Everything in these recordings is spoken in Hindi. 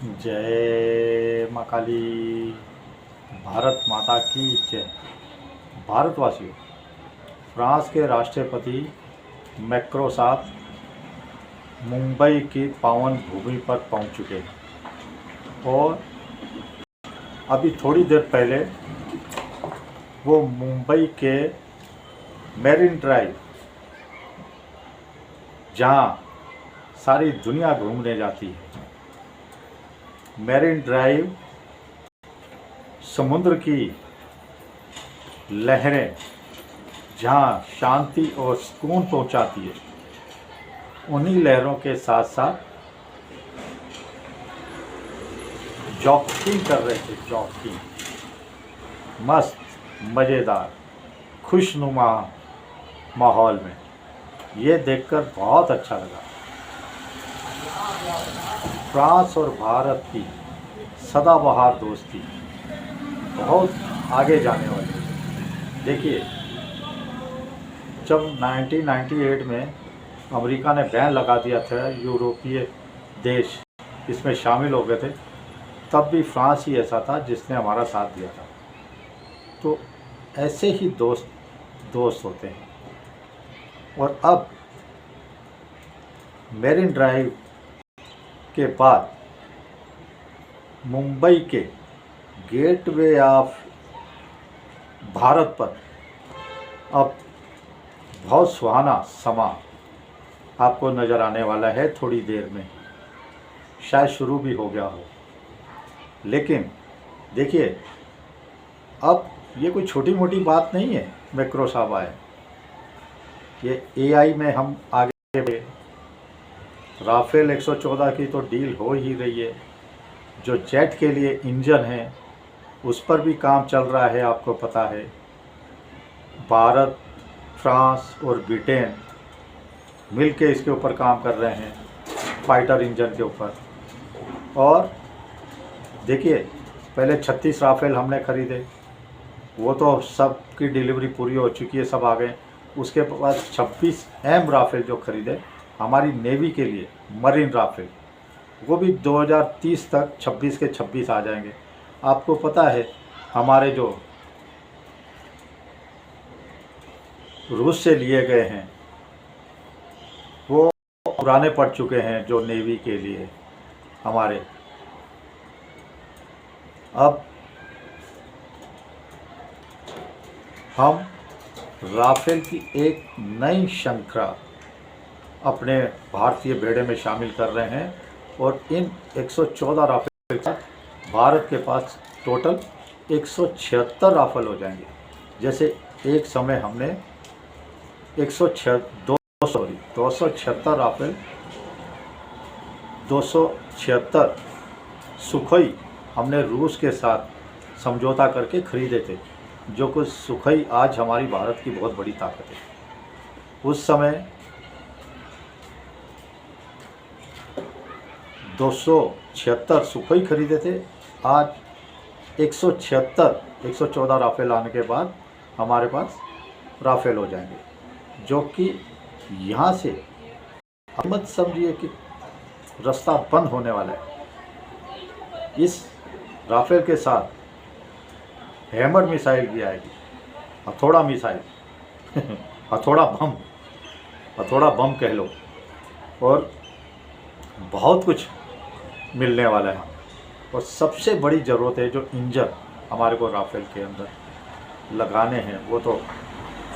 जय माँ काली। भारत माता की जय। भारतवासियों, फ्रांस के राष्ट्रपति मैक्रो साहब मुंबई की पावन भूमि पर पहुंच चुके हैं और अभी थोड़ी देर पहले वो मुंबई के मेरिन ड्राइव, जहां सारी दुनिया घूमने जाती है, मेरिन ड्राइव समुद्र की लहरें जहां शांति और सुकून पहुंचाती है, उन्हीं लहरों के साथ साथ जॉगिंग कर रहे थे। जॉगिंग मस्त, मज़ेदार, खुशनुमा माहौल में। ये देखकर बहुत अच्छा लगा। फ्रांस और भारत की सदाबहार दोस्ती बहुत आगे जाने वाली है। देखिए, जब 1998 में अमेरिका ने बैन लगा दिया था, यूरोपीय देश इसमें शामिल हो गए थे, तब भी फ्रांस ही ऐसा था जिसने हमारा साथ दिया था। तो ऐसे ही दोस्त होते हैं। और अब मेरिन ड्राइव के बाद मुंबई के गेटवे ऑफ भारत पर अब बहुत सुहाना समा आपको नज़र आने वाला है। थोड़ी देर में शायद शुरू भी हो गया हो। लेकिन देखिए, अब ये कोई छोटी मोटी बात नहीं है। मैक्रो साहब आए, ये एआई में हम आगे बढ़े। राफेल 114 की तो डील हो ही रही है। जो जेट के लिए इंजन है उस पर भी काम चल रहा है, आपको पता है। भारत, फ्रांस और ब्रिटेन मिल के इसके ऊपर काम कर रहे हैं, फाइटर इंजन के ऊपर। और देखिए, पहले 36 राफेल हमने ख़रीदे, वो तो सब की डिलीवरी पूरी हो चुकी है, सब आ गए। उसके बाद 26 राफेल जो ख़रीदे हमारी नेवी के लिए, मरीन राफेल, वो भी 2030 तक 26 के 26 आ जाएंगे। आपको पता है, हमारे जो रूस से लिए गए हैं वो पुराने पड़ चुके हैं, जो नेवी के लिए हमारे। अब हम राफेल की एक नई श्रृंखला अपने भारतीय बेड़े में शामिल कर रहे हैं। और इन 114 राफेल के साथ भारत के पास टोटल 176 राफेल हो जाएंगे। जैसे एक समय हमने 276 राफेल, 276 सुखोई हमने रूस के साथ समझौता करके ख़रीदे थे, जो कुछ सुखोई आज हमारी भारत की बहुत बड़ी ताकत है। उस समय 276 सुखोई खरीदे थे। आज 114 राफेल आने के बाद हमारे पास राफेल हो जाएंगे, जो कि यहाँ से मत समझिए कि रास्ता बंद होने वाला है। इस राफेल के साथ हैमर मिसाइल भी आएगी, हथौड़ा मिसाइल हथौड़ा बम कह लो। और बहुत कुछ मिलने वाला है। और सबसे बड़ी ज़रूरत है, जो इंजन हमारे को राफेल के अंदर लगाने हैं, वो तो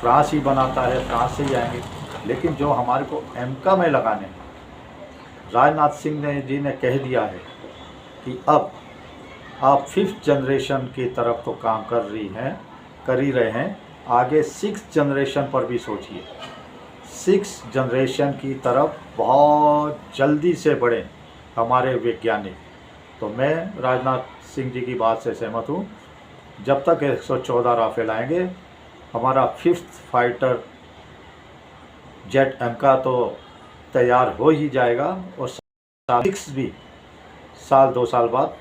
फ्रांस ही बनाता है, फ्रांस से ही आएंगे। लेकिन जो हमारे को एमका में लगाने हैं, राजनाथ सिंह जी ने कह दिया है कि अब आप 5th जनरेशन की तरफ तो काम कर ही रहे हैं, आगे 6th जनरेशन पर भी सोचिए। 6th जनरेशन की तरफ बहुत जल्दी से बढ़े हमारे वैज्ञानिक। तो मैं राजनाथ सिंह जी की बात से सहमत हूँ। जब तक 114 राफेल आएंगे, हमारा 5th फाइटर जेट एमका तो तैयार हो ही जाएगा। और 6 भी साल 2 साल बाद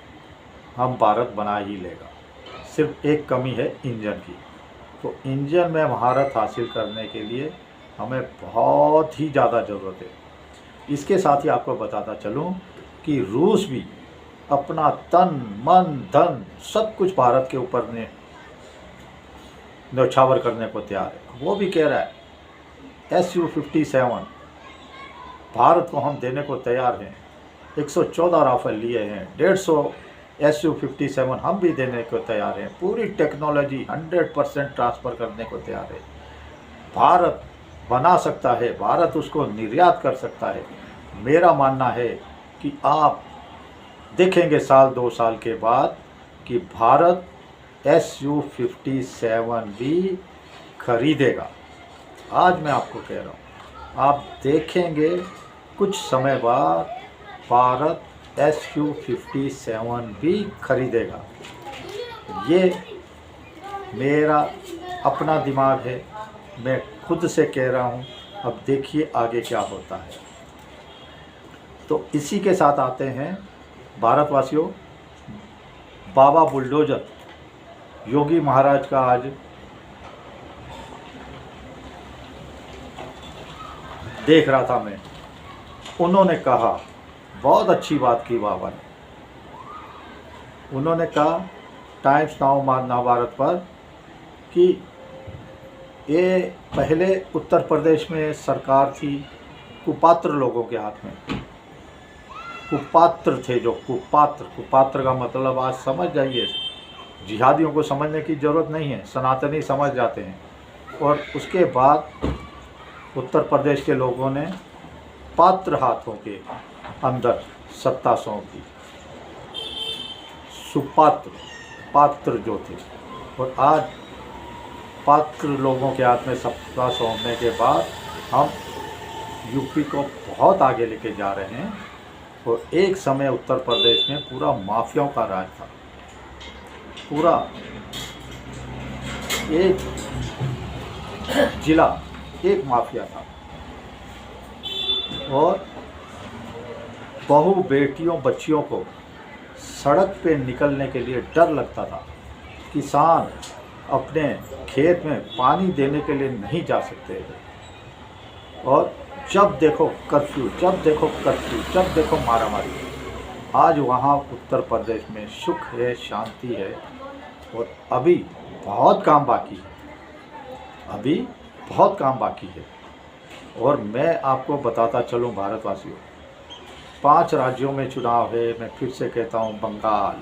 हम भारत बना ही लेगा। सिर्फ एक कमी है इंजन की। तो इंजन में महारत हासिल करने के लिए हमें बहुत ही ज़्यादा ज़रूरत है। इसके साथ ही आपको बताता चलूँ कि रूस भी अपना तन मन धन सब कुछ भारत के ऊपर ने न्यौछावर करने को तैयार है। वो भी कह रहा है Su-57 भारत को हम देने को तैयार हैं। 114 राफेल लिए हैं, 150 Su-57 हम भी देने को तैयार हैं। पूरी टेक्नोलॉजी 100% ट्रांसफ़र करने को तैयार है। भारत बना सकता है, भारत उसको निर्यात कर सकता है। मेरा मानना है कि आप देखेंगे साल 2 साल के बाद कि भारत Su-57 भी खरीदेगा। आज मैं आपको कह रहा हूँ, आप देखेंगे कुछ समय बाद भारत Su-57 भी खरीदेगा। ये मेरा अपना दिमाग है, मैं खुद से कह रहा हूँ। अब देखिए आगे क्या होता है। तो इसी के साथ आते हैं भारतवासियों, बाबा बुलडोजर योगी महाराज का आज देख रहा था मैं। उन्होंने कहा, बहुत अच्छी बात की बाबा ने। उन्होंने कहा टाइम्स नाउ महाभारत पर कि ये पहले उत्तर प्रदेश में सरकार थी कुपात्र लोगों के हाथ में। कुपात्र थे जो कुपात्र का मतलब आज समझ जाइए, जिहादियों को समझने की ज़रूरत नहीं है, सनातनी समझ जाते हैं। और उसके बाद उत्तर प्रदेश के लोगों ने पात्र हाथों के अंदर सत्ता सौंप दी, सुपात्र पात्र जो थे। और आज पात्र लोगों के हाथ में सत्ता सौंपने के बाद हम यूपी को बहुत आगे लेके जा रहे हैं। और एक समय उत्तर प्रदेश में पूरा माफियाओं का राज था, पूरा एक जिला एक माफिया था। और बहू बेटियों बच्चियों को सड़क पे निकलने के लिए डर लगता था। किसान अपने खेत में पानी देने के लिए नहीं जा सकते थे। और जब देखो कर्फ्यू, जब देखो कर्फ्यू, जब देखो मारामारी। आज वहाँ उत्तर प्रदेश में सुख है, शांति है। और अभी बहुत काम बाकी है, अभी बहुत काम बाकी है। और मैं आपको बताता चलूँ भारतवासियों, 5 राज्यों में चुनाव है। मैं फिर से कहता हूँ, बंगाल,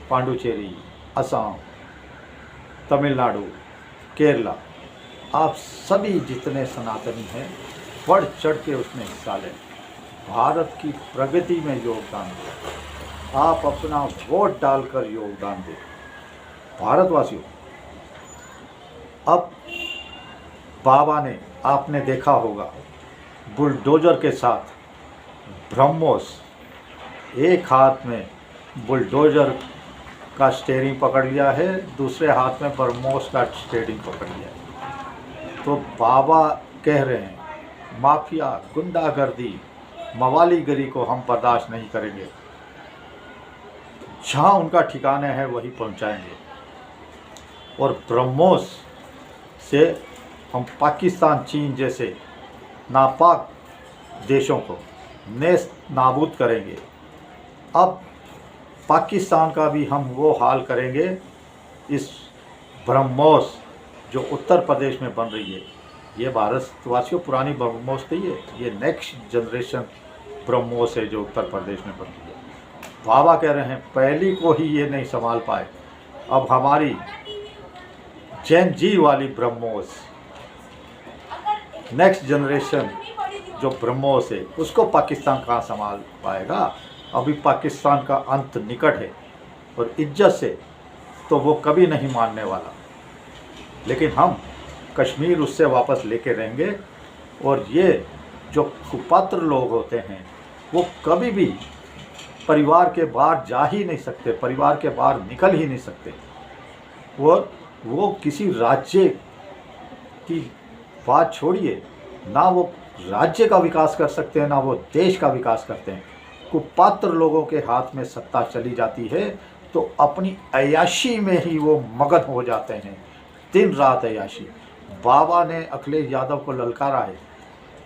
पांडुचेरी, असम, तमिलनाडु, केरला, आप सभी जितने सनातनी हैं बढ़ चढ़ के उसमें हिस्सा लें। भारत की प्रगति में योगदान दें, आप अपना वोट डालकर योगदान दें। भारतवासियों, अब बाबा ने, आपने देखा होगा, बुलडोजर के साथ ब्रह्मोस, एक हाथ में बुलडोजर का स्टीयरिंग पकड़ लिया है, दूसरे हाथ में ब्रह्मोस का स्टीयरिंग पकड़ लिया है। तो बाबा कह रहे हैं माफिया, गुंडागर्दी, मवालीगिरी को हम बर्दाश्त नहीं करेंगे। जहाँ उनका ठिकाना है वहीं पहुँचाएंगे। और ब्रह्मोस से हम पाकिस्तान, चीन जैसे नापाक देशों को नेस्त नाबूद करेंगे। अब पाकिस्तान का भी हम वो हाल करेंगे। इस ब्रह्मोस जो उत्तर प्रदेश में बन रही है, ये भारतवासियों पुरानी ब्रह्मोस नहीं है, ये नेक्स्ट जनरेशन ब्रह्मोस है जो उत्तर प्रदेश में बन रही है। बाबा कह रहे हैं पहली को ही ये नहीं संभाल पाए, अब हमारी जैन जी वाली ब्रह्मोस, नेक्स्ट जनरेशन जो ब्रह्मोस है, उसको पाकिस्तान कहाँ संभाल पाएगा। अभी पाकिस्तान का अंत निकट है और इज्जत से तो वो कभी नहीं मानने वाला। लेकिन हम कश्मीर उससे वापस लेके रहेंगे। और ये जो कुपात्र लोग होते हैं वो कभी भी परिवार के बाहर जा ही नहीं सकते, परिवार के बाहर निकल ही नहीं सकते। वो किसी राज्य की बात छोड़िए, ना वो राज्य का विकास कर सकते हैं, ना वो देश का विकास करते हैं। कुपात्र लोगों के हाथ में सत्ता चली जाती है तो अपनी अय्याशी में ही वो मगन हो जाते हैं, दिन रात अय्याशी। बाबा ने अखिलेश यादव को ललकारा है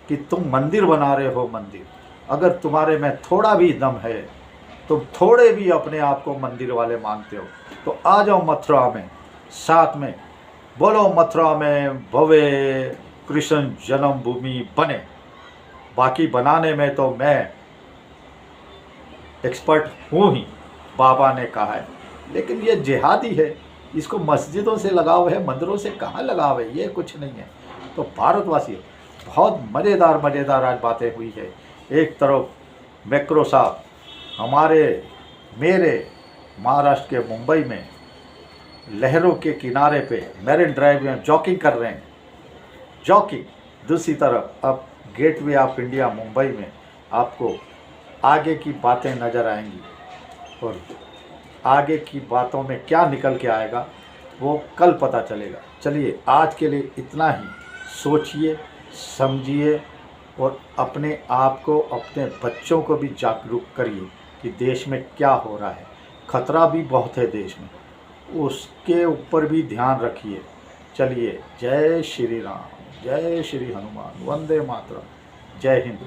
कि तुम मंदिर बना रहे हो, मंदिर, अगर तुम्हारे में थोड़ा भी दम है तुम थोड़े भी अपने आप को मंदिर वाले मानते हो तो आ जाओ मथुरा में, साथ में बोलो मथुरा में भवे कृष्ण जन्मभूमि बने। बाकी बनाने में तो मैं एक्सपर्ट हूँ ही, बाबा ने कहा है, लेकिन ये जिहादी है, इसको मस्जिदों से लगाव है, मंदिरों से कहाँ लगाव है, ये कुछ नहीं है। तो भारतवासी बहुत मज़ेदार आज बातें हुई है। एक तरफ मैक्रो साहब मेरे महाराष्ट्र के मुंबई में लहरों के किनारे पे मैरिन ड्राइव में जॉगिंग कर रहे हैं, जॉगिंग। दूसरी तरफ अब गेटवे ऑफ इंडिया मुंबई में आपको आगे की बातें नज़र आएंगी और आगे की बातों में क्या निकल के आएगा वो कल पता चलेगा। चलिए आज के लिए इतना ही। सोचिए, समझिए और अपने आप को, अपने बच्चों को भी जागरूक करिए कि देश में क्या हो रहा है। खतरा भी बहुत है देश में, उसके ऊपर भी ध्यान रखिए। चलिए, जय श्री राम, जय श्री हनुमान, वंदे मातरम, जय हिंद।